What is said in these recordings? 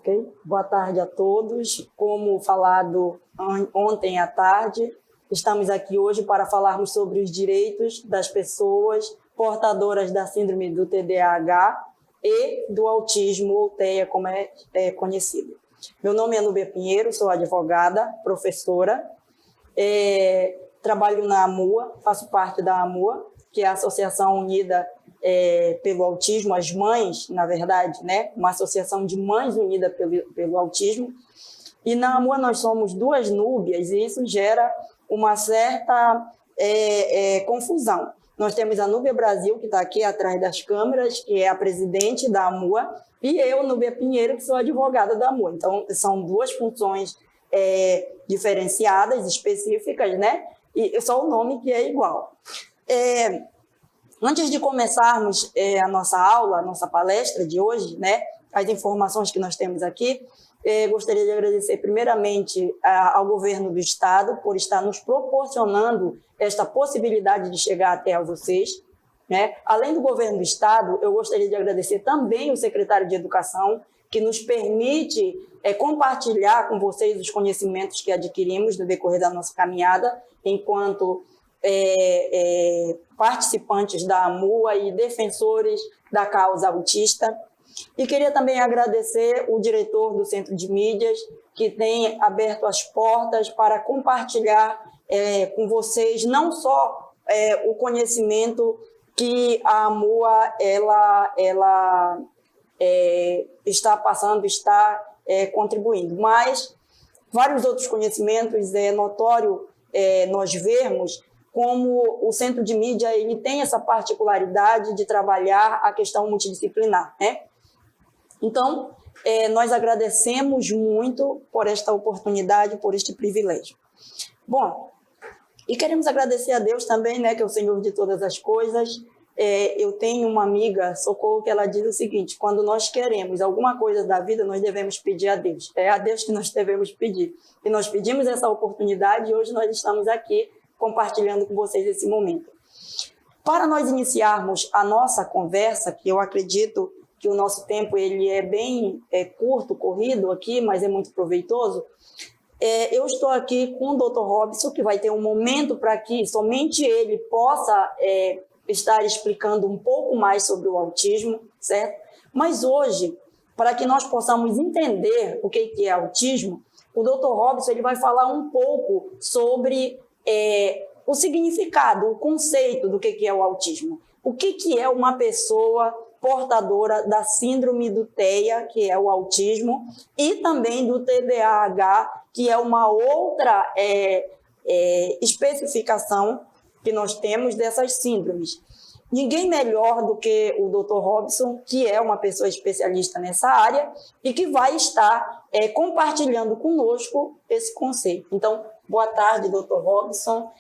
Ok? Boa tarde a todos. Como falado ontem à tarde, estamos aqui hoje para falarmos sobre os direitos das pessoas portadoras da síndrome do TDAH e do autismo, ou TEA, como é conhecido. Meu nome é Núbia Pinheiro, sou advogada, professora, trabalho na AMUA, faço parte da AMUA, que é a Associação Unida pelo Autismo, as mães, na verdade, né? Uma associação de mães unidas pelo autismo. E na AMUA nós somos duas Núbias e isso gera uma certa confusão. Nós temos a Núbia Brasil, que está aqui atrás das câmeras, que é a presidente da AMUA, e eu, Núbia Pinheiro, que sou advogada da AMUA. Então, são duas funções diferenciadas, específicas, né? E só o nome que é igual. Antes de começarmos a nossa aula, a nossa palestra de hoje, né, as informações que nós temos aqui, gostaria de agradecer primeiramente ao governo do Estado por estar nos proporcionando esta possibilidade de chegar até vocês, né? Além do governo do Estado, eu gostaria de agradecer também o secretário de Educação, que nos permite compartilhar com vocês os conhecimentos que adquirimos no decorrer da nossa caminhada, enquanto participantes da AMUA e defensores da causa autista. E queria também agradecer o diretor do Centro de Mídias, que tem aberto as portas para compartilhar com vocês não só o conhecimento que a AMUA está passando, está contribuindo, mas vários outros conhecimentos. É notório nós vermos como o Centro de Mídia ele tem essa particularidade de trabalhar a questão multidisciplinar, né? Então, nós agradecemos muito por esta oportunidade, por este privilégio. Bom, e queremos agradecer a Deus também, né, que é o Senhor de todas as coisas. Eu tenho uma amiga, Socorro, que ela diz o seguinte: quando nós queremos alguma coisa da vida, nós devemos pedir a Deus. É a Deus que nós devemos pedir. E nós pedimos essa oportunidade e hoje nós estamos aqui compartilhando com vocês esse momento. Para nós iniciarmos a nossa conversa, que eu acredito que o nosso tempo ele é bem curto, corrido aqui, mas é muito proveitoso, eu estou aqui com o Dr. Robson, que vai ter um momento para que somente ele possa estar explicando um pouco mais sobre o autismo, certo? Mas hoje, para que nós possamos entender o que é autismo, o Dr. Robson ele vai falar um pouco sobre o significado, o conceito do que é o autismo. O que é uma pessoa portadora da síndrome do TEA, que é o autismo, e também do TDAH, que é uma outra especificação que nós temos dessas síndromes. Ninguém melhor do que o Dr. Robson, que é uma pessoa especialista nessa área e que vai estar compartilhando conosco esse conceito. Então, boa tarde, Dr. Robson.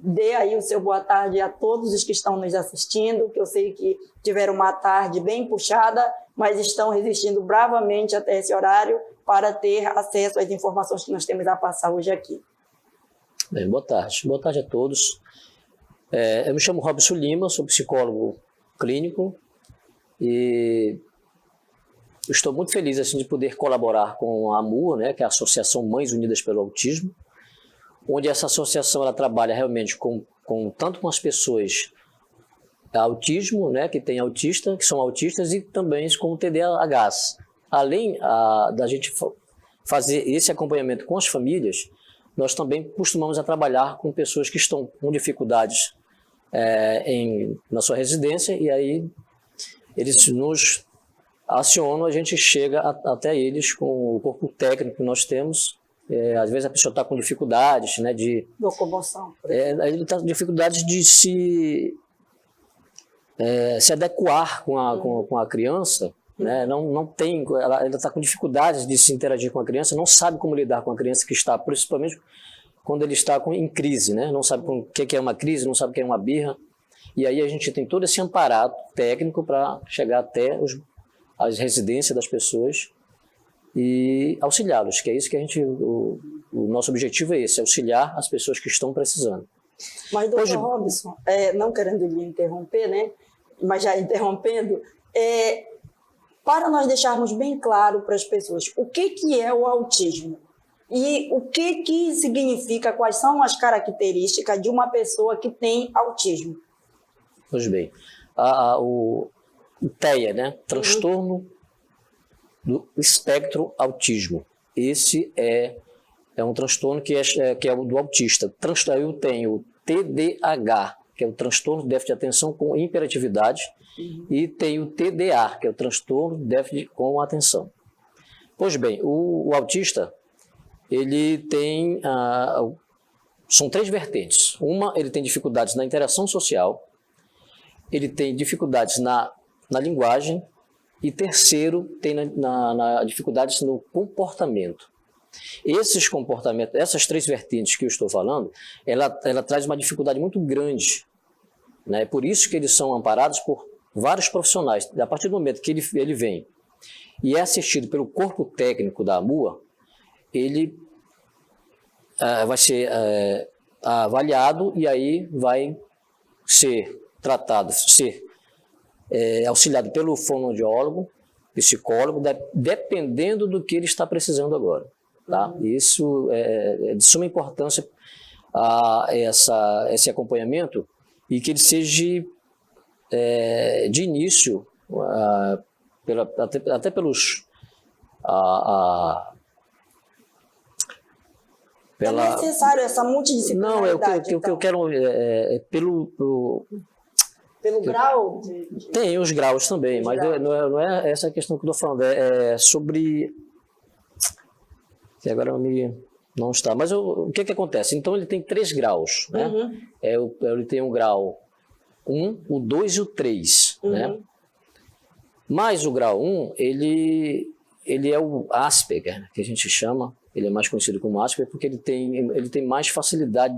Dê aí o seu boa tarde a todos os que estão nos assistindo, que eu sei que tiveram uma tarde bem puxada, mas estão resistindo bravamente até esse horário para ter acesso às informações que nós temos a passar hoje aqui. Bem, boa tarde. Boa tarde a todos. Eu me chamo Robson Lima, sou psicólogo clínico e estou muito feliz assim, de poder colaborar com a AMUA, né, que é a Associação Mães Unidas pelo Autismo, onde essa associação ela trabalha realmente tanto com as pessoas autismo, né, que são autistas, e também com o TDAHs. Além da gente fazer esse acompanhamento com as famílias, nós também costumamos trabalhar com pessoas que estão com dificuldades na sua residência, e aí eles nos acionam, a gente chega até eles com o corpo técnico que nós temos. Às vezes a pessoa está com dificuldades, né, de locomoção. Ele está com dificuldades de se adequar com a criança, né? Não tem, ela está com dificuldades de se interagir com a criança, não sabe como lidar com a criança que está, principalmente quando ele está em crise, né? Não sabe o que é uma crise, não sabe o que é uma birra. E aí a gente tem todo esse amparo técnico para chegar até as residências das pessoas e auxiliá-los, que é isso que o nosso objetivo é esse, auxiliar as pessoas que estão precisando. Mas, doutor Robson, não querendo lhe interromper, né? Mas já interrompendo, para nós deixarmos bem claro para as pessoas o que é o autismo e o que significa, quais são as características de uma pessoa que tem autismo. Pois bem, o TEA, né? Transtorno do espectro autismo. Esse é um transtorno que é o do autista. Eu tenho o TDAH, que é o transtorno de déficit de atenção com hiperatividade, e tenho o TDA, que é o transtorno de déficit com atenção. Pois bem, o autista, ele tem, são 3 vertentes. Uma, ele tem dificuldades na interação social, ele tem dificuldades na linguagem, e terceiro, tem dificuldades no comportamento. Esses comportamentos, essas 3 vertentes que eu estou falando, ela traz uma dificuldade muito grande, né? Por isso que eles são amparados por vários profissionais. A partir do momento que ele vem e é assistido pelo corpo técnico da AMUA, ele vai ser avaliado e aí vai ser tratado, auxiliado pelo fonoaudiólogo, psicólogo, dependendo do que ele está precisando agora. Tá? Isso é de suma importância esse acompanhamento e que ele seja de início, até pelos... É necessário essa multidisciplinaridade? Não, o que eu quero pelo grau? Tem os graus também, mas não é essa a questão que eu estou falando, é sobre... que agora não está. Mas o que acontece? Então ele tem 3 graus, né? Ele tem um grau 1, o 2 e o 3, né? Mas o grau 1, ele é o Asperger, que a gente chama, ele é mais conhecido como Asperger, porque ele tem mais facilidade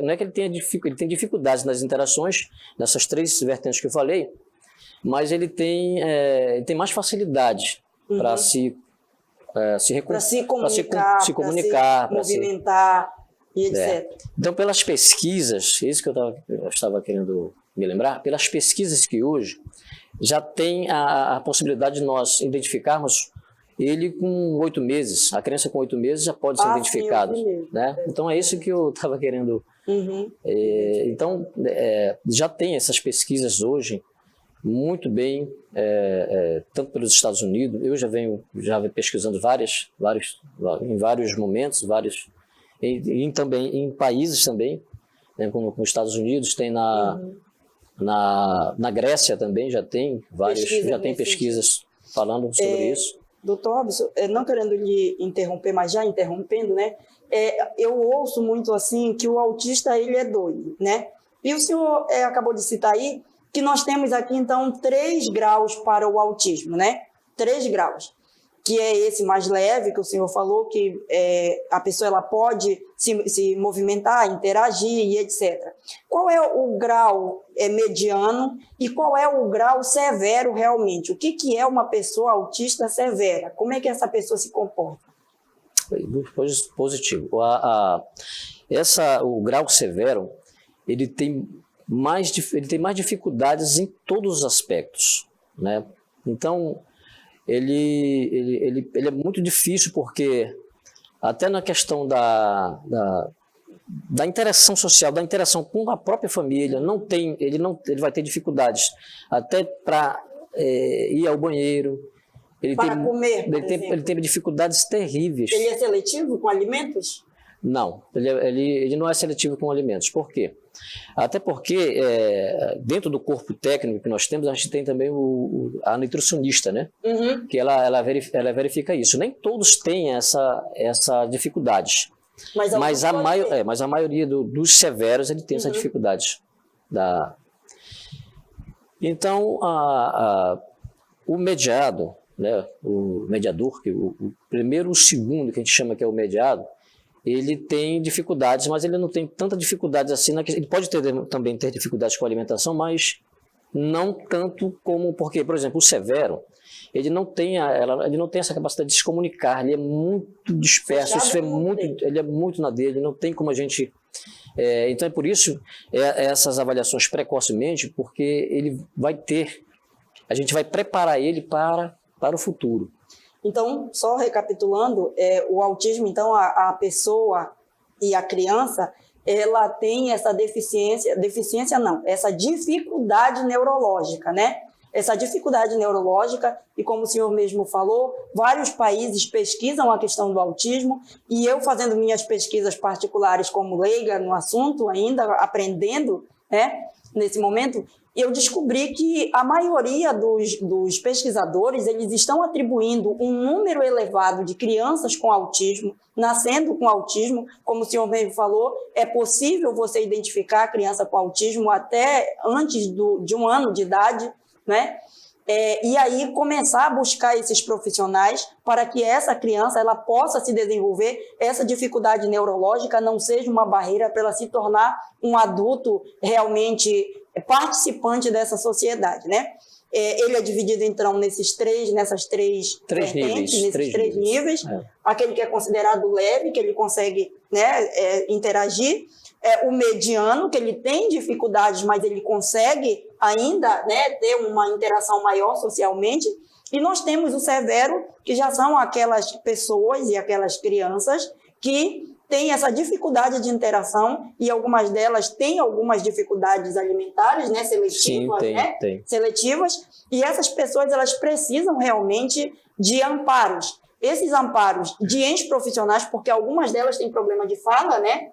não é que ele tem dificuldades nas interações, nessas 3 vertentes que eu falei, mas ele tem mais facilidade para se comunicar, para se movimentar e etc. Então, pelas pesquisas, isso que eu estava querendo me lembrar, pelas pesquisas que hoje já tem a possibilidade de nós identificarmos ele com 8 meses. A criança com 8 meses já pode ser identificada. Né? Então, é isso que eu estava querendo. Então, já tem essas pesquisas hoje muito bem, tanto pelos Estados Unidos, eu já venho pesquisando em vários momentos, e também em países também, né, como nos Estados Unidos, tem na Grécia também já tem pesquisas falando sobre isso. Doutor Robson, não querendo lhe interromper, mas já interrompendo, né? Eu ouço muito assim que o autista ele é doido, né? E o senhor acabou de citar aí que nós temos aqui, então, 3 graus para o autismo, né? 3 graus, que é esse mais leve, que o senhor falou, que a pessoa ela pode se movimentar, interagir e etc. Qual é o grau mediano e qual é o grau severo realmente? O que é uma pessoa autista severa? Como é que essa pessoa se comporta? Positivo. O grau severo, ele tem mais dificuldades em todos os aspectos, né? Então, ele é muito difícil porque até na questão da interação social, da interação com a própria família, ele vai ter dificuldades até para ir ao banheiro. Comer, ele tem dificuldades terríveis. Ele é seletivo com alimentos? Não, ele não é seletivo com alimentos. Por quê? Até porque dentro do corpo técnico que nós temos, a gente tem também a nutricionista, né? Que ela verifica isso. Nem todos têm essa dificuldade. Mas a maioria dos severos ele tem essa dificuldade. Então, o mediado, né? O mediador, o primeiro e o segundo, que a gente chama que é o mediado, ele tem dificuldades, mas ele não tem tanta dificuldade assim. Ele pode também ter dificuldades com a alimentação, mas não tanto como... Porque, por exemplo, o severo, ele não tem essa capacidade de se comunicar, ele é muito disperso, ele é muito na dele, não tem como a gente... então é por isso essas avaliações precocemente, porque ele vai ter a gente vai preparar ele para o futuro. Então, só recapitulando, o autismo, então, a pessoa e a criança, ela tem essa essa dificuldade neurológica, né? Essa dificuldade neurológica, e como o senhor mesmo falou, vários países pesquisam a questão do autismo, e eu fazendo minhas pesquisas particulares como leiga no assunto, ainda aprendendo, né, nesse momento, eu descobri que a maioria dos pesquisadores, eles estão atribuindo um número elevado de crianças com autismo, nascendo com autismo, como o senhor mesmo falou, é possível você identificar a criança com autismo até antes de 1 ano de idade, né? E aí começar a buscar esses profissionais para que essa criança ela possa se desenvolver, essa dificuldade neurológica não seja uma barreira para ela se tornar um adulto realmente participante dessa sociedade, né? Ele é dividido, então, nessas três vertentes, nesses três níveis. Aquele que é considerado leve, que ele consegue, né, interagir. O mediano, que ele tem dificuldades, mas ele consegue ainda, né, ter uma interação maior socialmente. E nós temos o severo, que já são aquelas pessoas e aquelas crianças que têm essa dificuldade de interação, e algumas delas têm algumas dificuldades alimentares, né, seletivas. Sim, tem. Seletivas, e essas pessoas elas precisam realmente de amparos. Esses amparos de entes profissionais, porque algumas delas têm problema de fala, né?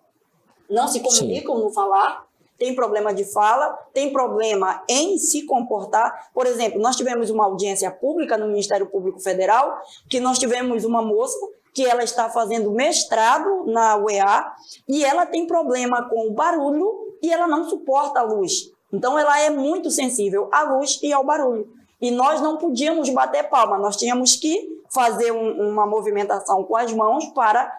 Não se comunicam no falar, tem problema de fala, tem problema em se comportar. Por exemplo, nós tivemos uma audiência pública no Ministério Público Federal, que nós tivemos uma moça que ela está fazendo mestrado na UEA e ela tem problema com o barulho e ela não suporta a luz. Então, ela é muito sensível à luz e ao barulho. E nós não podíamos bater palma, nós tínhamos que fazer uma movimentação com as mãos para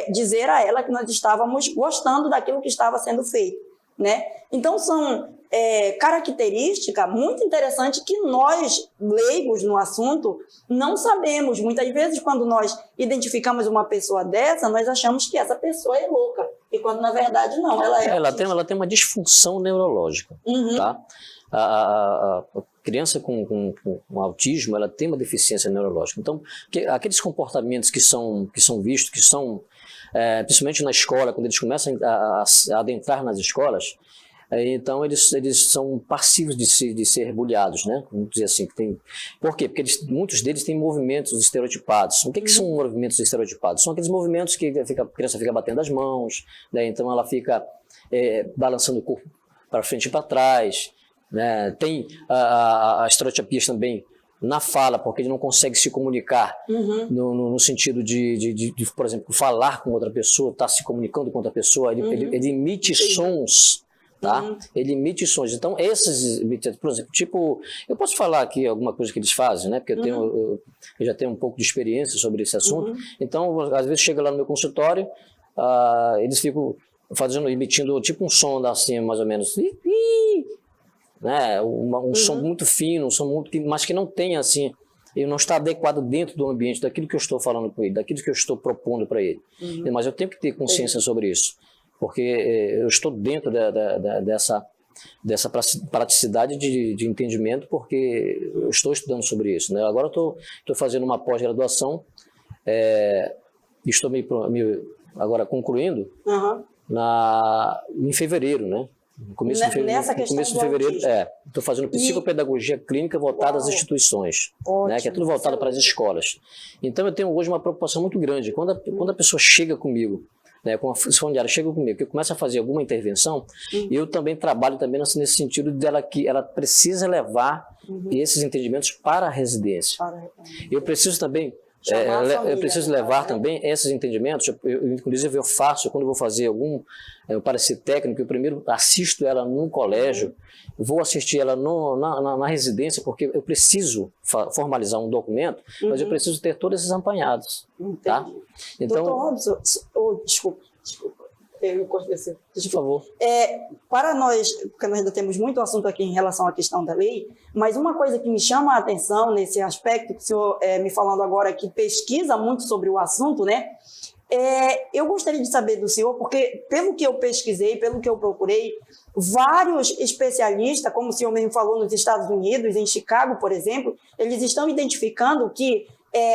dizer a ela que nós estávamos gostando daquilo que estava sendo feito, né? Então, são características muito interessantes que nós, leigos no assunto, não sabemos. Muitas vezes, quando nós identificamos uma pessoa dessa, nós achamos que essa pessoa é louca, e quando, na verdade, não, ela é ela tem uma disfunção neurológica, tá? A criança com autismo, ela tem uma deficiência neurológica. Então, aqueles comportamentos que são vistos, que são, principalmente na escola, quando eles começam a adentrar nas escolas, então eles são passivos de ser bulliados, né? Vamos dizer assim. Por quê? Porque muitos deles têm movimentos estereotipados. O que são movimentos estereotipados? São aqueles movimentos que a criança fica batendo as mãos, né? Então ela fica balançando o corpo para frente e para trás, né? Tem as estereotipias também na fala, porque ele não consegue se comunicar no sentido de, por exemplo, falar com outra pessoa, estar se comunicando com outra pessoa, ele emite sons, tá? Ele emite sons. Então, esses, por exemplo, tipo, eu posso falar aqui alguma coisa que eles fazem, né? Porque eu já tenho um pouco de experiência sobre esse assunto. Então, às vezes chega lá no meu consultório, eles ficam emitindo tipo um som assim, mais ou menos, né? Um som muito fino, um som mas que não tem assim, ele não está adequado dentro do ambiente daquilo que eu estou falando com ele, daquilo que eu estou propondo para ele. Mas eu tenho que ter consciência sobre isso, porque eu estou dentro dessa praticidade de entendimento, porque eu estou estudando sobre isso, né? Agora eu estou fazendo uma pós-graduação, estou agora concluindo em fevereiro, né? No começo de fevereiro, estou fazendo psicopedagogia clínica voltada às instituições, né, que é tudo voltado para as escolas. Então eu tenho hoje uma preocupação muito grande. Quando a pessoa chega comigo, né, com a funcionária chega comigo, que eu começo a fazer alguma intervenção, eu também trabalho também nesse sentido dela que ela precisa levar esses entendimentos para a residência. Eu preciso também eu preciso levar também esses entendimentos. Inclusive eu faço, quando eu vou fazer algum parecer técnico, eu primeiro assisto ela num colégio, vou assistir ela na residência, porque eu preciso formalizar um documento, mas eu preciso ter todos esses apanhados. Tá? Então, Dr. Robson, desculpa. Eu cortei você. Por favor. Para nós, porque nós ainda temos muito assunto aqui em relação à questão da lei, mas uma coisa que me chama a atenção nesse aspecto, que o senhor me falando agora que pesquisa muito sobre o assunto, né? Eu gostaria de saber do senhor, porque pelo que eu pesquisei, pelo que eu procurei, vários especialistas, como o senhor mesmo falou, nos Estados Unidos, em Chicago, por exemplo, eles estão identificando que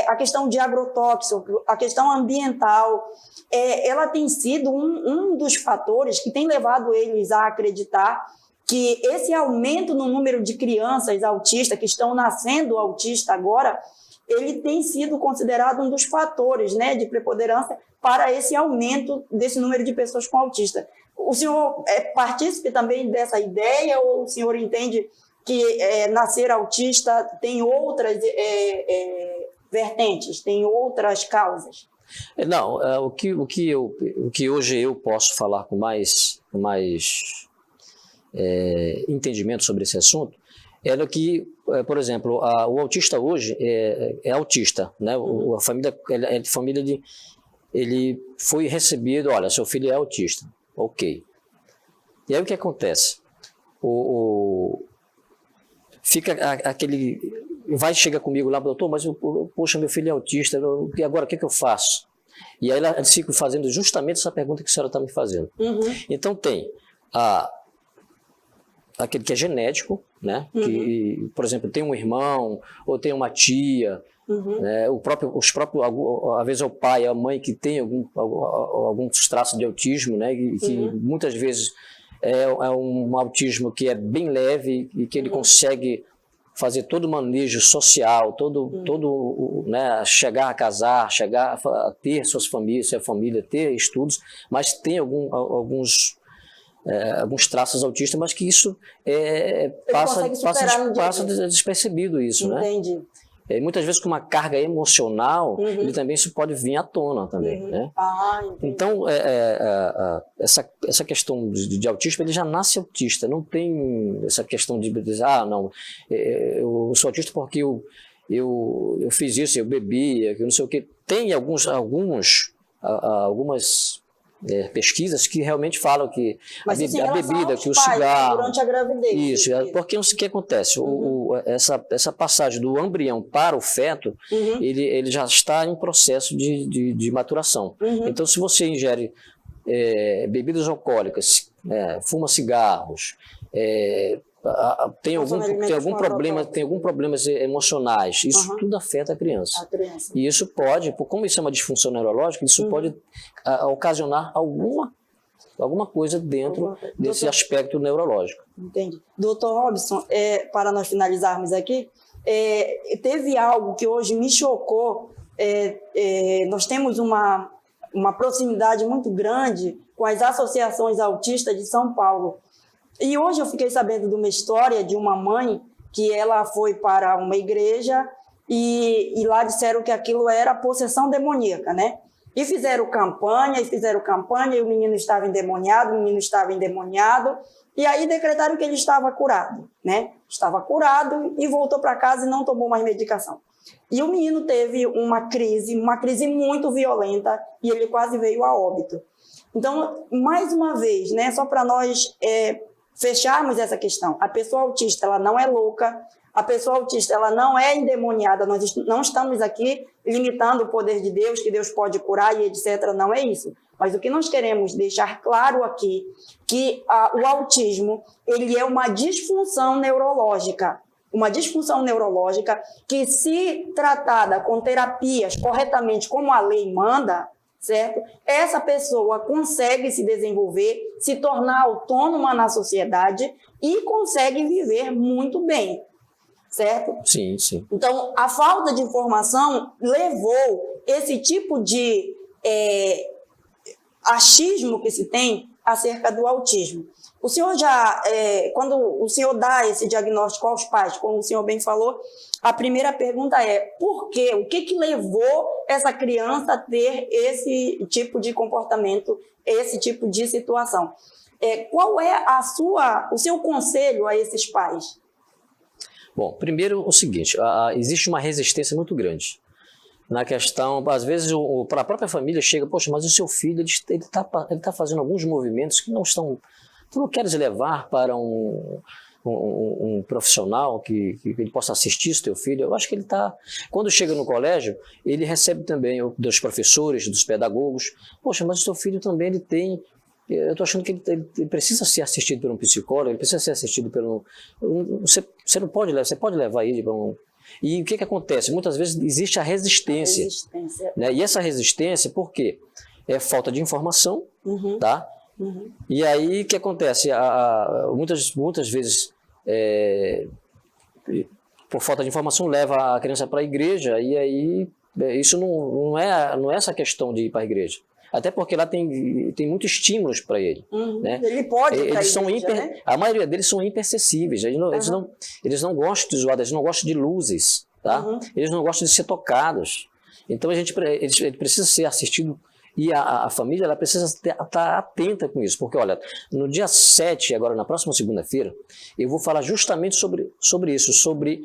a questão de agrotóxico, a questão ambiental, ela tem sido um dos fatores que tem levado eles a acreditar que esse aumento no número de crianças autistas que estão nascendo autistas agora, ele tem sido considerado um dos fatores, né, de preponderância para esse aumento desse número de pessoas com autista. O senhor participe também dessa ideia ou o senhor entende que nascer autista tem outras vertentes, tem outras causas? Não, o que hoje eu posso falar com mais entendimento sobre esse assunto é que, por exemplo, o autista hoje é autista, né? A família ele foi recebido, olha, seu filho é autista, ok. E aí o que acontece? Fica aquele, chega comigo lá, doutor, mas poxa, meu filho é autista, e agora o que eu faço? E aí eles ficam fazendo justamente essa pergunta que a senhora está me fazendo. Então tem aquele que é genético, né? Que, por exemplo, tem um irmão ou tem uma tia, né? Às vezes é o pai, a mãe que tem alguns traços de autismo, né? Que muitas vezes é um autismo que é bem leve e que ele consegue fazer todo o manejo social, né, chegar a casar, chegar a ter suas famílias, sua família, ter estudos, mas tem alguns traços autistas, mas que isso passa despercebido isso, Entendi. Né? Muitas vezes com uma carga emocional, ele também isso pode vir à tona também, né? Então, essa questão de autismo, ele já nasce autista, não tem essa questão de dizer, não, eu sou autista porque eu fiz isso, eu bebi, eu não sei o quê. Tem algumas pesquisas que realmente falam que a bebida, que o cigarro... Durante a gravidez. Isso, porque o que acontece? Essa passagem do embrião para o feto, ele já está em processo de maturação. Então, se você ingere bebidas alcoólicas, fuma cigarros, tem algum problemas emocionais, isso tudo afeta a criança. E isso pode, como isso é uma disfunção neurológica, isso pode ocasionar alguma coisa dentro desse aspecto neurológico. Entendi. Doutor Robson, para nós finalizarmos aqui, teve algo que hoje me chocou. Nós temos uma proximidade muito grande com as associações autistas de São Paulo. E hoje eu fiquei sabendo de uma história de uma mãe que ela foi para uma igreja e lá disseram que aquilo era possessão demoníaca, né? E fizeram campanha, e o menino estava endemoniado, e aí decretaram que ele estava curado, né? Estava curado e voltou para casa e não tomou mais medicação. E o menino teve uma crise muito violenta e ele quase veio a óbito. Então, mais uma vez, né, só para nós fecharmos essa questão, a pessoa autista ela não é louca, a pessoa autista ela não é endemoniada, nós não estamos aqui limitando o poder de Deus, que Deus pode curar e etc, não é isso. Mas o que nós queremos deixar claro aqui, que o autismo ele é uma disfunção neurológica que, se tratada com terapias corretamente, como a lei manda, certo? Essa pessoa consegue se desenvolver, se tornar autônoma na sociedade e consegue viver muito bem, certo? Sim, sim. Então, a falta de informação levou esse tipo de achismo que se tem acerca do autismo. O senhor quando o senhor dá esse diagnóstico aos pais, como o senhor bem falou, a primeira pergunta é: por quê? O que levou essa criança a ter esse tipo de comportamento, esse tipo de situação? Qual é o seu conselho a esses pais? Bom, primeiro o seguinte, existe uma resistência muito grande na questão, às vezes para a própria família chega, poxa, mas o seu filho ele tá fazendo alguns movimentos que não estão... Tu não queres levar para um profissional que ele possa assistir esse teu filho. Eu acho que ele está... Quando chega no colégio, ele recebe também dos professores, dos pedagogos. Poxa, mas o seu filho também ele tem... Eu estou achando que ele precisa ser assistido por um psicólogo, ele precisa ser assistido por um... Você não pode levar, você pode levar ele para um... E o que acontece? Muitas vezes existe a resistência. Né? E essa resistência, por quê? É falta de informação, tá? E aí, o que acontece? Muitas vezes, por falta de informação, leva a criança para a igreja, e aí isso não é essa questão de ir para a igreja. Até porque lá tem muitos estímulos para ele. Né? Ele pode ir para a igreja, né? A maioria deles são hiperacessíveis. Eles não gostam de zoada, eles não gostam de luzes, tá? Eles não gostam de ser tocados. Então, ele precisa ser assistido. E a família ela precisa estar atenta com isso, porque, olha, no dia 7, agora na próxima segunda-feira, eu vou falar justamente sobre isso, sobre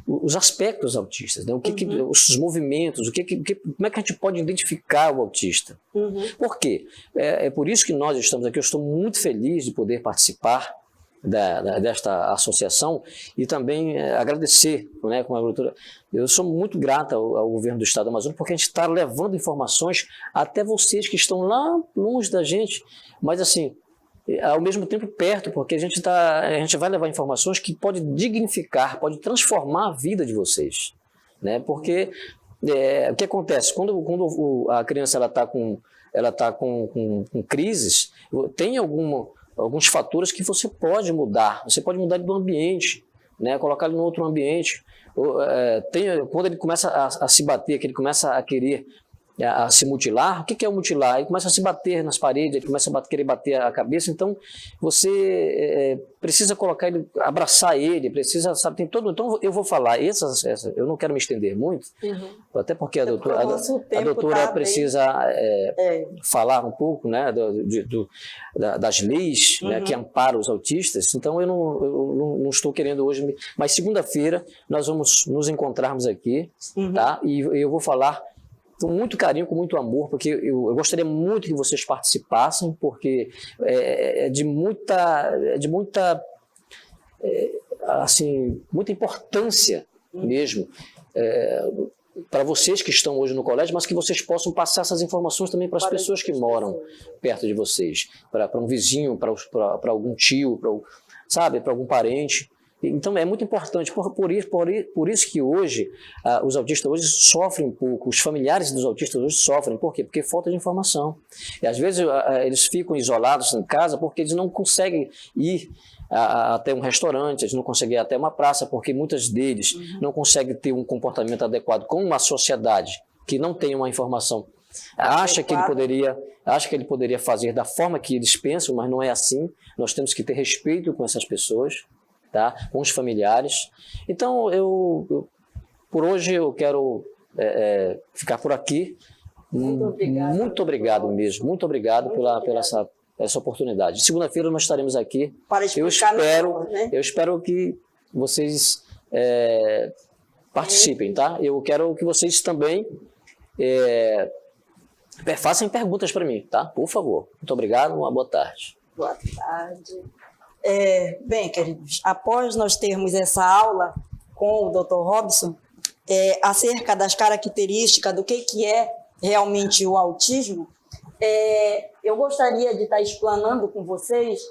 os aspectos autistas, né? Os movimentos, como é que a gente pode identificar o autista. Por quê? É por isso que nós estamos aqui, eu estou muito feliz de poder participar desta associação e também agradecer, né, com a agricultura. Eu sou muito grato ao governo do estado do Amazonas porque a gente está levando informações até vocês que estão lá longe da gente, mas assim, ao mesmo tempo perto, porque a gente vai levar informações que pode dignificar, pode transformar a vida de vocês, né? Porque o que acontece? Quando a criança ela tá com crises, tem alguns fatores que você pode mudar. Você pode mudar ele do ambiente, né? Colocar ele em outro ambiente. Quando ele começa a se bater, que ele começa a querer se mutilar, o que é o mutilar? Ele começa a se bater nas paredes, ele começa a querer bater a cabeça, então você precisa colocar ele, abraçar ele, precisa, sabe, tem todo... Então eu vou falar, eu não quero me estender muito, até porque a doutora precisa falar um pouco, né, das leis, né, que amparam os autistas, então eu não estou querendo hoje, mas segunda-feira nós vamos nos encontrarmos aqui, tá? E eu vou falar com muito carinho, com muito amor, porque eu gostaria muito que vocês participassem, porque é de muita importância mesmo para vocês que estão hoje no colégio, mas que vocês possam passar essas informações também para as pessoas que moram perto de vocês, para um vizinho, para algum tio, para algum parente. Então é muito importante, por isso que hoje os autistas hoje sofrem um pouco, os familiares dos autistas hoje sofrem, por quê? Porque falta de informação. E às vezes eles ficam isolados em casa porque eles não conseguem ir até um restaurante, eles não conseguem ir até uma praça, porque muitos deles não conseguem ter um comportamento adequado com uma sociedade que não tem uma informação. Acha que ele poderia fazer da forma que eles pensam, mas não é assim. Nós temos que ter respeito com essas pessoas, tá? Com os familiares. Então, por hoje eu quero ficar por aqui. Muito obrigado mesmo. Muito obrigado pela essa oportunidade. Segunda-feira nós estaremos aqui. Para explicar melhor, né? Eu espero que vocês participem, tá? Eu quero que vocês também façam perguntas para mim, tá? Por favor. Muito obrigado, uma boa tarde. Boa tarde. Bem, queridos, após nós termos essa aula com o Dr. Robson, acerca das características do que é realmente o autismo, eu gostaria de estar explanando com vocês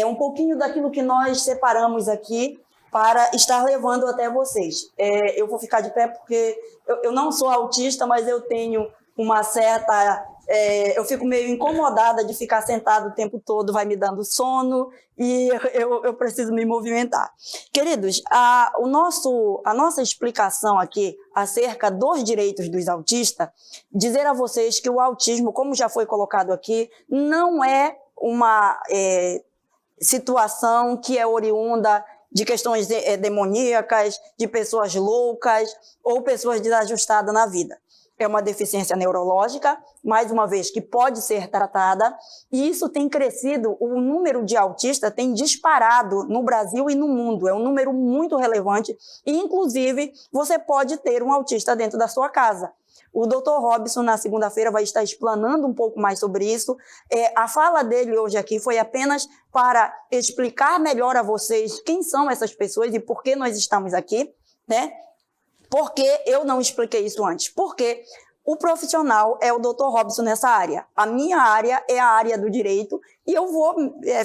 um pouquinho daquilo que nós separamos aqui para estar levando até vocês. Eu vou ficar de pé porque eu não sou autista, mas eu tenho uma certa... eu fico meio incomodada de ficar sentado o tempo todo, vai me dando sono e eu preciso me movimentar. Queridos, a nossa explicação aqui acerca dos direitos dos autistas, dizer a vocês que o autismo, como já foi colocado aqui, não é uma situação que é oriunda de questões demoníacas, de pessoas loucas ou pessoas desajustadas na vida. É uma deficiência neurológica, mais uma vez, que pode ser tratada, e isso tem crescido, o número de autistas tem disparado no Brasil e no mundo, é um número muito relevante, e inclusive você pode ter um autista dentro da sua casa. O doutor Robson, na segunda-feira, vai estar explanando um pouco mais sobre isso. A fala dele hoje aqui foi apenas para explicar melhor a vocês quem são essas pessoas e por que nós estamos aqui, né? Por que eu não expliquei isso antes? Porque o profissional é o Dr. Robson nessa área. A minha área é a área do direito e eu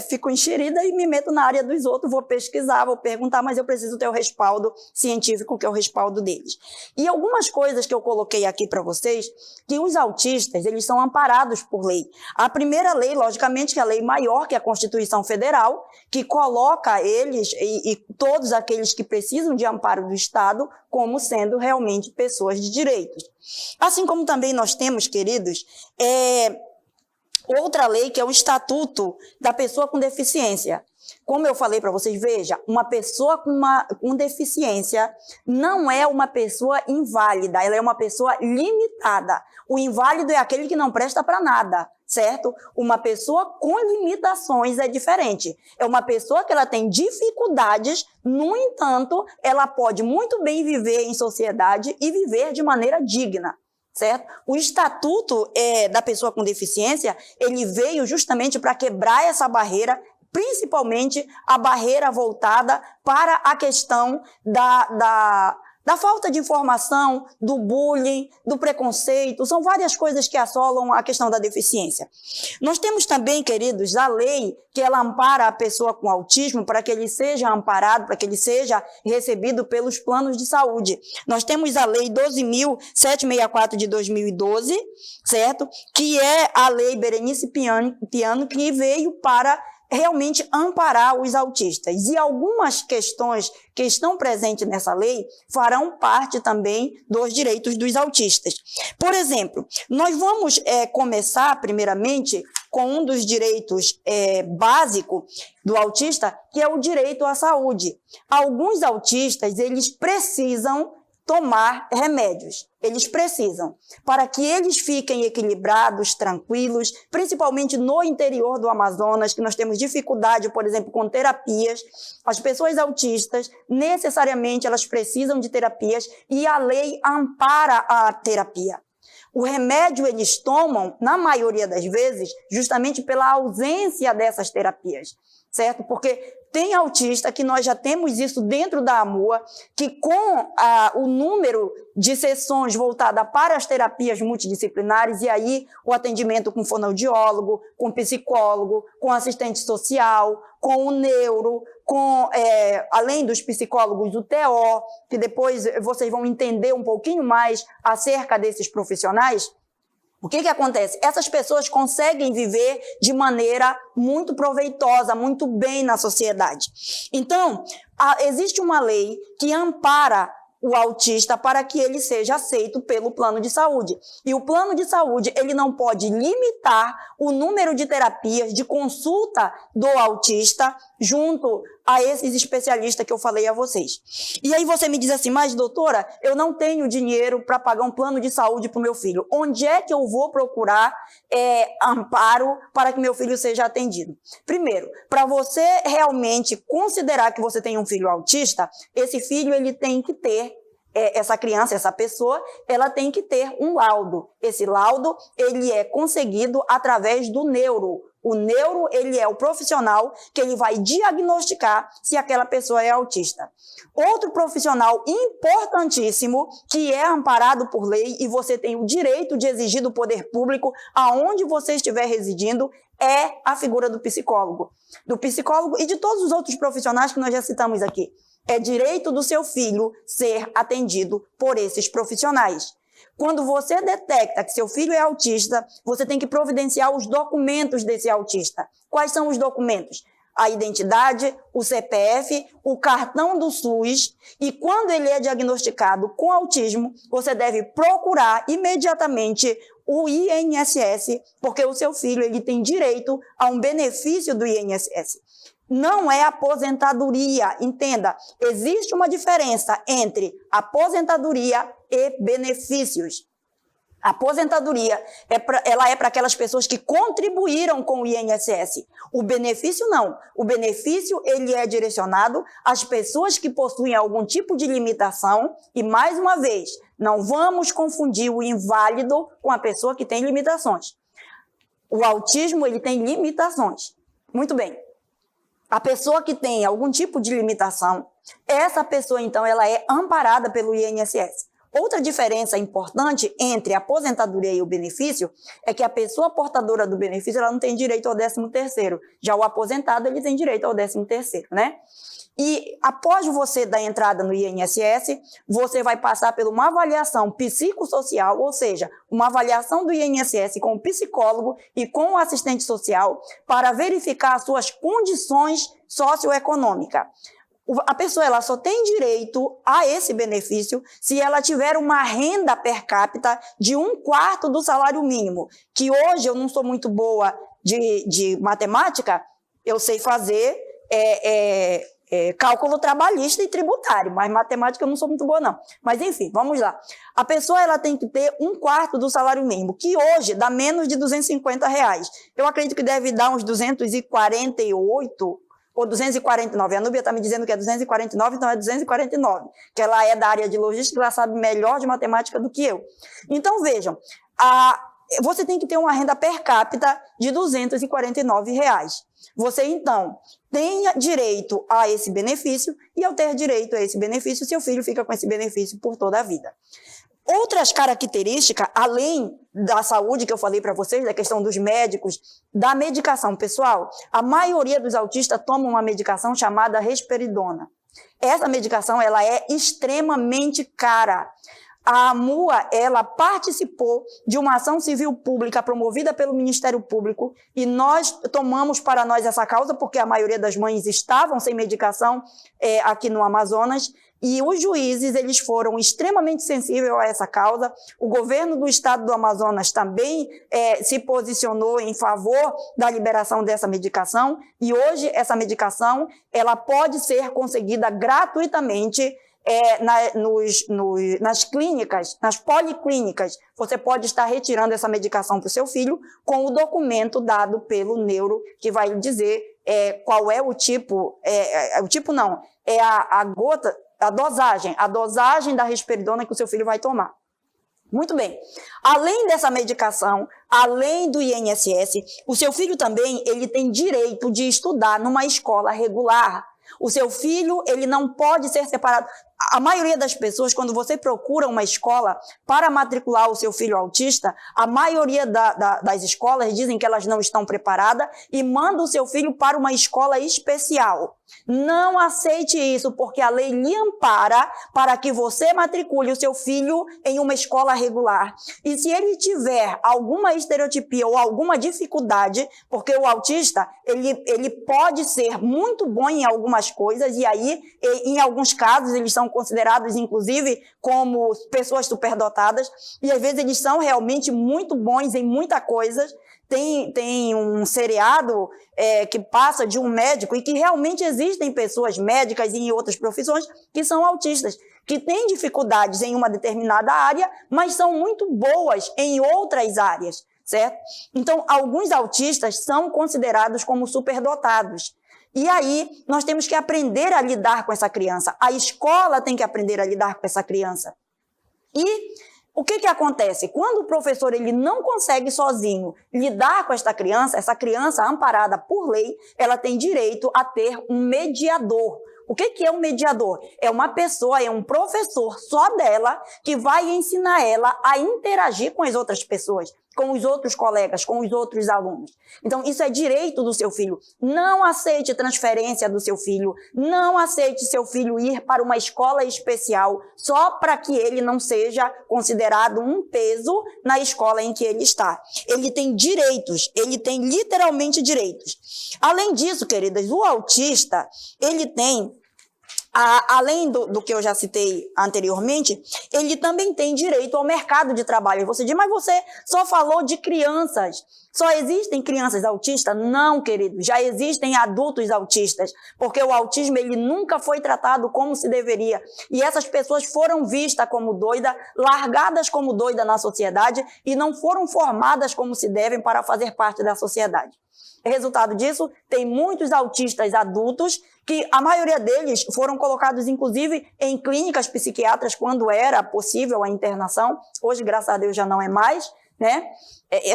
fico enxerida e me meto na área dos outros, vou pesquisar, vou perguntar, mas eu preciso ter o respaldo científico, que é o respaldo deles. E algumas coisas que eu coloquei aqui para vocês, que os autistas, eles são amparados por lei. A primeira lei, logicamente, que é a lei maior, que é a Constituição Federal, que coloca eles e todos aqueles que precisam de amparo do Estado como sendo realmente pessoas de direitos. Assim como também nós temos, queridos, outra lei que é o Estatuto da Pessoa com Deficiência. Como eu falei para vocês, veja, uma pessoa com deficiência não é uma pessoa inválida, ela é uma pessoa limitada. O inválido é aquele que não presta para nada, certo? Uma pessoa com limitações é diferente. É uma pessoa que ela tem dificuldades, no entanto, ela pode muito bem viver em sociedade e viver de maneira digna. Certo? O Estatuto da Pessoa com Deficiência, ele veio justamente para quebrar essa barreira, principalmente a barreira voltada para a questão da falta de informação, do bullying, do preconceito. São várias coisas que assolam a questão da deficiência. Nós temos também, queridos, a lei que ela ampara a pessoa com autismo para que ele seja amparado, para que ele seja recebido pelos planos de saúde. Nós temos a lei 12.764 de 2012, certo? Que é a lei Berenice Piano, que veio para realmente amparar os autistas. E algumas questões que estão presentes nessa lei farão parte também dos direitos dos autistas. Por exemplo, nós vamos começar, primeiramente, com um dos direitos básicos do autista, que é o direito à saúde. Alguns autistas, eles precisam tomar remédios. Eles precisam, para que eles fiquem equilibrados, tranquilos, principalmente no interior do Amazonas, que nós temos dificuldade, por exemplo, com terapias. As pessoas autistas, necessariamente, elas precisam de terapias e a lei ampara a terapia. O remédio eles tomam, na maioria das vezes, justamente pela ausência dessas terapias, certo? Porque tem autista, que nós já temos isso dentro da AMUA, que com o número de sessões voltada para as terapias multidisciplinares, e aí o atendimento com fonoaudiólogo, com psicólogo, com assistente social, com o neuro, além dos psicólogos, o TO, que depois vocês vão entender um pouquinho mais acerca desses profissionais. O que acontece? Essas pessoas conseguem viver de maneira muito proveitosa, muito bem na sociedade. Então, existe uma lei que ampara o autista para que ele seja aceito pelo plano de saúde. E o plano de saúde, ele não pode limitar o número de terapias de consulta do autista junto a esses especialistas que eu falei a vocês. E aí você me diz assim, mas doutora, eu não tenho dinheiro para pagar um plano de saúde para o meu filho. Onde é que eu vou procurar amparo para que meu filho seja atendido? Primeiro, para você realmente considerar que você tem um filho autista, esse filho ele tem que ter, essa criança, essa pessoa, ela tem que ter um laudo. Esse laudo, ele é conseguido através do neuro. O neuro, ele é o profissional que ele vai diagnosticar se aquela pessoa é autista. Outro profissional importantíssimo, que é amparado por lei e você tem o direito de exigir do poder público aonde você estiver residindo, é a figura do psicólogo. Do psicólogo e de todos os outros profissionais que nós já citamos aqui. É direito do seu filho ser atendido por esses profissionais. Quando você detecta que seu filho é autista, você tem que providenciar os documentos desse autista. Quais são os documentos? A identidade, o CPF, o cartão do SUS. E quando ele é diagnosticado com autismo, você deve procurar imediatamente o INSS, porque o seu filho ele tem direito a um benefício do INSS. Não é aposentadoria, entenda, existe uma diferença entre aposentadoria e benefícios. A aposentadoria ela é para aquelas pessoas que contribuíram com o INSS. O benefício não. O benefício ele é direcionado às pessoas que possuem algum tipo de limitação e, mais uma vez, não vamos confundir o inválido com a pessoa que tem limitações. O autismo ele tem limitações. Muito bem. A pessoa que tem algum tipo de limitação, essa pessoa, então, ela é amparada pelo INSS. Outra diferença importante entre a aposentadoria e o benefício é que a pessoa portadora do benefício ela não tem direito ao 13º. Já o aposentado ele tem direito ao 13º, né? E após você dar entrada no INSS, você vai passar por uma avaliação psicossocial, ou seja, uma avaliação do INSS com o psicólogo e com o assistente social para verificar as suas condições socioeconômicas. A pessoa ela só tem direito a esse benefício se ela tiver uma renda per capita de 1/4 do salário mínimo, que hoje eu não sou muito boa de matemática, eu sei fazer cálculo trabalhista e tributário, mas matemática eu não sou muito boa não. Mas enfim, vamos lá. A pessoa ela tem que ter 1/4 do salário mínimo, que hoje dá menos de R$250. Eu acredito que deve dar uns 248 ou 249. A Núbia está me dizendo que é 249, então é 249. Que ela é da área de logística, ela sabe melhor de matemática do que eu. Então, vejam, você tem que ter uma renda per capita de R$249. Você, então, tem direito a esse benefício, e ao ter direito a esse benefício, seu filho fica com esse benefício por toda a vida. Outras características, além da saúde que eu falei para vocês, da questão dos médicos, da medicação pessoal, a maioria dos autistas toma uma medicação chamada risperidona. Essa medicação ela é extremamente cara. A AMUA, ela participou de uma ação civil pública promovida pelo Ministério Público e nós tomamos para nós essa causa porque a maioria das mães estavam sem medicação aqui no Amazonas. E os juízes, eles foram extremamente sensíveis a essa causa. O governo do estado do Amazonas também se posicionou em favor da liberação dessa medicação. E hoje, essa medicação, ela pode ser conseguida gratuitamente nas clínicas, nas policlínicas. Você pode estar retirando essa medicação para o seu filho com o documento dado pelo neuro, que vai lhe dizer qual é o tipo, o tipo não, é a gota, a dosagem da risperidona que o seu filho vai tomar. Muito bem. Além dessa medicação, além do INSS, o seu filho também ele tem direito de estudar numa escola regular. O seu filho ele não pode ser separado. A maioria das pessoas, quando você procura uma escola para matricular o seu filho autista, a maioria das escolas dizem que elas não estão preparadas e mandam o seu filho para uma escola especial. Não aceite isso, porque a lei lhe ampara para que você matricule o seu filho em uma escola regular. E se ele tiver alguma estereotipia ou alguma dificuldade, porque o autista, ele pode ser muito bom em algumas coisas, e aí, em alguns casos, eles são considerados, inclusive, como pessoas superdotadas, e às vezes eles são realmente muito bons em muita coisa. Tem um seriado que passa de um médico e que realmente existem pessoas médicas e em outras profissões que são autistas, que têm dificuldades em uma determinada área, mas são muito boas em outras áreas, certo? Então, alguns autistas são considerados como superdotados. E aí, nós temos que aprender a lidar com essa criança. A escola tem que aprender a lidar com essa criança. E o que acontece? Quando o professor ele não consegue sozinho lidar com essa criança amparada por lei, ela tem direito a ter um mediador. O que é um mediador? É uma pessoa, é um professor só dela que vai ensinar ela a interagir com as outras pessoas, com os outros colegas, com os outros alunos. Então, isso é direito do seu filho. Não aceite transferência do seu filho. Não aceite seu filho ir para uma escola especial só para que ele não seja considerado um peso na escola em que ele está. Ele tem direitos, ele tem literalmente direitos. Além disso, queridas, o autista, ele tem, além do que eu já citei anteriormente, ele também tem direito ao mercado de trabalho. Você diz, mas você só falou de crianças. Só existem crianças autistas? Não, querido, já existem adultos autistas, porque o autismo ele nunca foi tratado como se deveria. E essas pessoas foram vistas como doidas, largadas como doidas na sociedade e não foram formadas como se devem para fazer parte da sociedade. Resultado disso, tem muitos autistas adultos que a maioria deles foram colocados, inclusive, em clínicas psiquiátricas quando era possível a internação. Hoje, graças a Deus, já não é mais, né?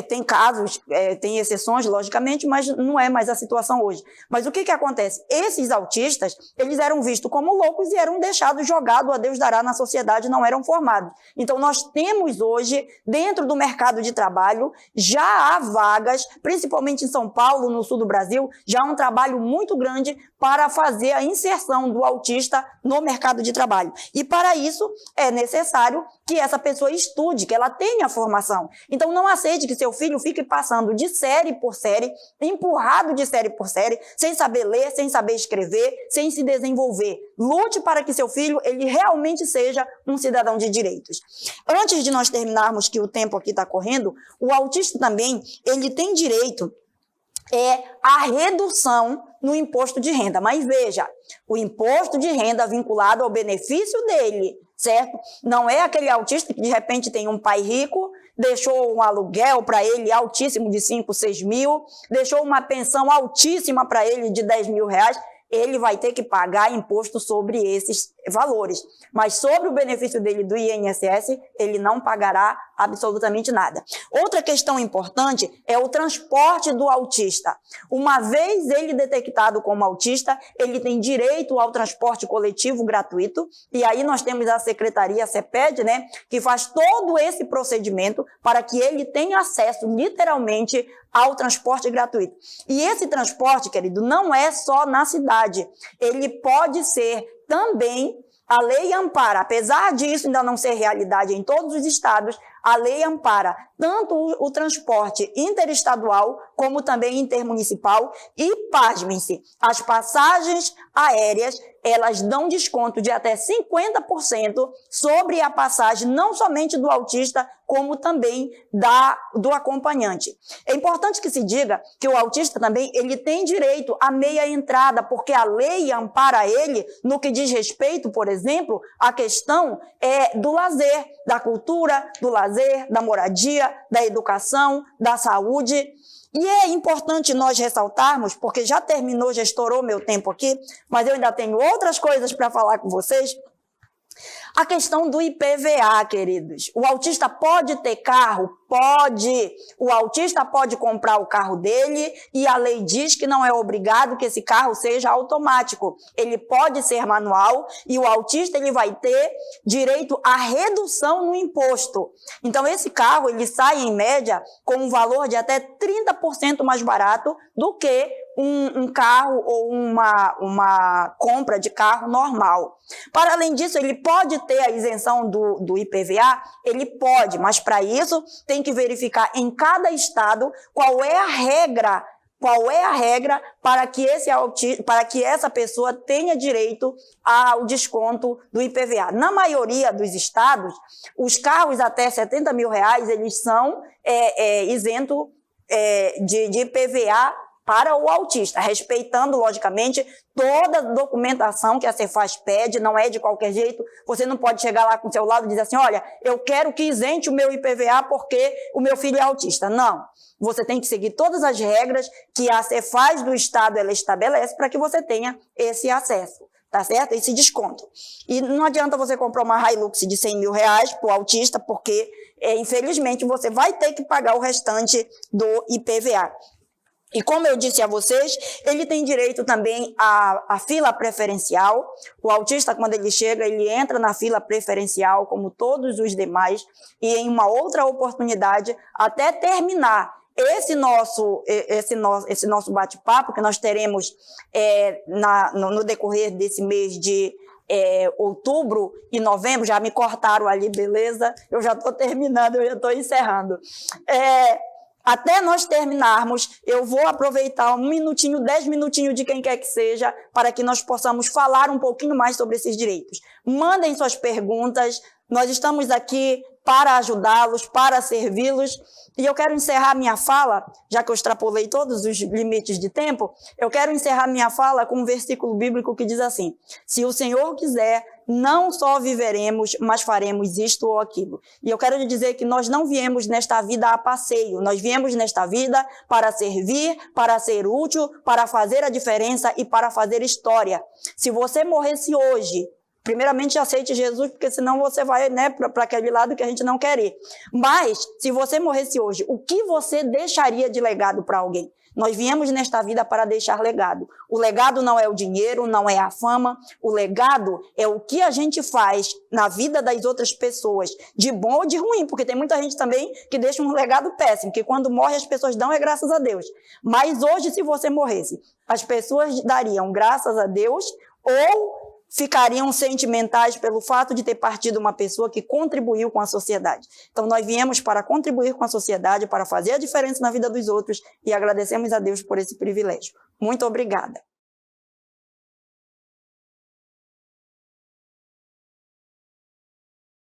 Tem casos, tem exceções, logicamente, mas não é mais a situação hoje. Mas o que acontece? Esses autistas, eles eram vistos como loucos e eram deixados jogados a Deus dará na sociedade, não eram formados. Então, nós temos hoje, dentro do mercado de trabalho, já há vagas, principalmente em São Paulo, no sul do Brasil, já há um trabalho muito grande para fazer a inserção do autista no mercado de trabalho. E para isso, é necessário que essa pessoa estude, que ela tenha formação. Então, não aceite que seu filho fique passando de série por série, empurrado de série por série, sem saber ler, sem saber escrever, sem se desenvolver. Lute para que seu filho ele realmente seja um cidadão de direitos. Antes de nós terminarmos, que o tempo aqui está correndo, o autista também ele tem direito à redução no imposto de renda. Mas veja, o imposto de renda vinculado ao benefício dele, certo? Não é aquele autista que de repente tem um pai rico, deixou um aluguel para ele altíssimo de 5, 6 mil, deixou uma pensão altíssima para ele de 10 mil reais, ele vai ter que pagar imposto sobre esses valores. Mas sobre o benefício dele do INSS, ele não pagará absolutamente nada. Outra questão importante é o transporte do autista. Uma vez ele detectado como autista, ele tem direito ao transporte coletivo gratuito, e aí nós temos a Secretaria CEPED, né, que faz todo esse procedimento para que ele tenha acesso, literalmente, ao transporte gratuito. E esse transporte, querido, não é só na cidade. Ele pode ser também, a lei ampara, apesar disso ainda não ser realidade em todos os estados, a lei ampara tanto o transporte interestadual como também intermunicipal e, pasmem-se, as passagens aéreas, elas dão desconto de até 50% sobre a passagem, não somente do autista, como também do acompanhante. É importante que se diga que o autista também ele tem direito à meia entrada, porque a lei ampara ele no que diz respeito, por exemplo, à questão do lazer, da cultura, do lazer, da moradia, da educação, da saúde. E é importante nós ressaltarmos, porque já terminou, já estourou meu tempo aqui, mas eu ainda tenho outras coisas para falar com vocês. A questão do IPVA, queridos. O autista pode ter carro? Pode. O autista pode comprar o carro dele e a lei diz que não é obrigado que esse carro seja automático. Ele pode ser manual e o autista ele vai ter direito à redução no imposto. Então, esse carro ele sai, em média, com um valor de até 30% mais barato do que um carro ou uma compra de carro normal. Para além disso, ele pode ter a isenção do IPVA? Ele pode, mas para isso tem que verificar em cada estado qual é a regra para que essa pessoa tenha direito ao desconto do IPVA. Na maioria dos estados, os carros até 70 mil reais, eles são isentos de IPVA para o autista, respeitando, logicamente, toda a documentação que a Cefaz pede, não é de qualquer jeito. Você não pode chegar lá com o seu lado e dizer assim, olha, eu quero que isente o meu IPVA porque o meu filho é autista. Não. Você tem que seguir todas as regras que a Cefaz do Estado ela estabelece para que você tenha esse acesso, tá certo? Esse desconto. E não adianta você comprar uma Hilux de 100 mil reais para o autista, porque, infelizmente, você vai ter que pagar o restante do IPVA. E como eu disse a vocês, ele tem direito também à fila preferencial. O autista, quando ele chega, ele entra na fila preferencial, como todos os demais, e em uma outra oportunidade, até terminar esse nosso bate-papo, que nós teremos no decorrer desse mês de outubro e novembro, já me cortaram ali, beleza? Eu já estou terminando, eu já estou encerrando. Até nós terminarmos, eu vou aproveitar 1 minutinho, 10 minutinhos de quem quer que seja, para que nós possamos falar um pouquinho mais sobre esses direitos. Mandem suas perguntas, nós estamos aqui para ajudá-los, para servi-los. E eu quero encerrar minha fala, já que eu extrapolei todos os limites de tempo, eu quero encerrar minha fala com um versículo bíblico que diz assim: se o Senhor quiser, não só viveremos, mas faremos isto ou aquilo. E eu quero lhe dizer que nós não viemos nesta vida a passeio, nós viemos nesta vida para servir, para ser útil, para fazer a diferença e para fazer história. Se você morresse hoje, primeiramente aceite Jesus, porque senão você vai, né, para aquele lado que a gente não quer ir. Mas, se você morresse hoje, o que você deixaria de legado para alguém? Nós viemos nesta vida para deixar legado. O legado não é o dinheiro, não é a fama. O legado é o que a gente faz na vida das outras pessoas, de bom ou de ruim, porque tem muita gente também que deixa um legado péssimo, que quando morre as pessoas dão graças a Deus. Mas hoje, se você morresse, as pessoas dariam graças a Deus ou ficariam sentimentais pelo fato de ter partido uma pessoa que contribuiu com a sociedade. Então, nós viemos para contribuir com a sociedade, para fazer a diferença na vida dos outros, e agradecemos a Deus por esse privilégio. Muito obrigada.